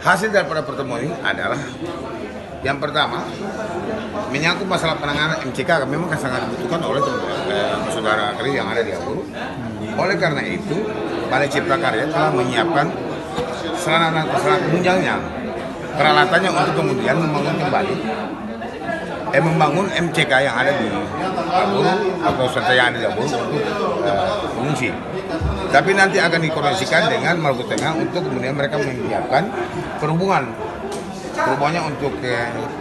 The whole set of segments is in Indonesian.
Hasil daripada pertemuan ini adalah yang pertama menyangkut masalah penanganan MCK memang sangat dibutuhkan oleh saudara kali yang ada di Aburu. Oleh karena itu, Balai Cipta Karya telah menyiapkan sarana penunjangnya, peralatannya untuk kemudian membangun MCK yang ada di Aburu atau serta yang ada di Aburu untuk pengungsi. Tapi nanti akan dikoordinasikan dengan Maluku Tengah untuk kemudian mereka menyiapkan perhubungannya untuk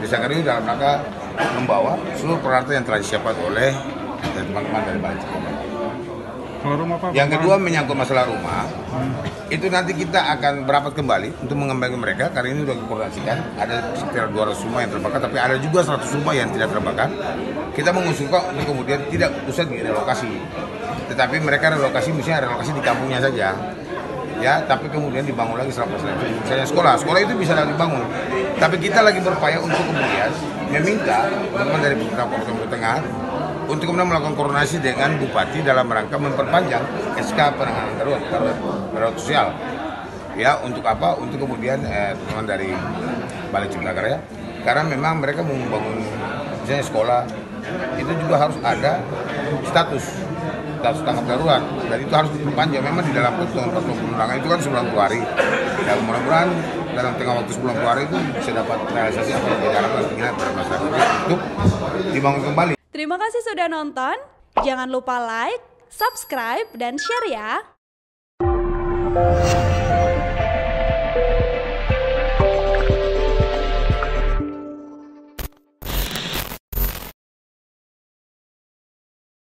Desa Kariu dalam rangka membawa seluruh peralatan yang telah disiapkan oleh teman-teman dari Balai Cipta Karya. Yang kedua menyangkut masalah rumah, itu nanti kita akan berapat kembali untuk mengembangkan mereka karena ini sudah dikoordinasikan. Ada sekitar 200 rumah yang terbakar, tapi ada juga 100 rumah yang tidak terbakar. Kita mengusulkan untuk kemudian tidak usah direlokasi, tetapi mereka relokasi misalnya relokasi di kampungnya saja, ya. Tapi kemudian dibangun lagi setelah itu, misalnya sekolah itu bisa lagi dibangun. Tapi kita lagi berupaya untuk kemudian meminta teman-teman dari pemerintah Maluku Tengah untuk kemudian melakukan koordinasi dengan Bupati dalam rangka memperpanjang SK penanganan darurat sosial. Ya, untuk apa? Untuk kemudian teman dari Balai Cipta Karya, karena memang mereka mau membangun misalnya sekolah, itu juga harus ada status tanggap darurat, dan itu harus diperpanjang. Memang di dalam peraturan perundang-undangan itu kan 90 hari. Dan mudah-mudahan dalam tengah waktu 90 hari itu bisa dapat realisasi apa yang diharapkan pada masyarakat untuk dibangun kembali. Terima kasih sudah nonton. Jangan lupa like, subscribe, dan share ya.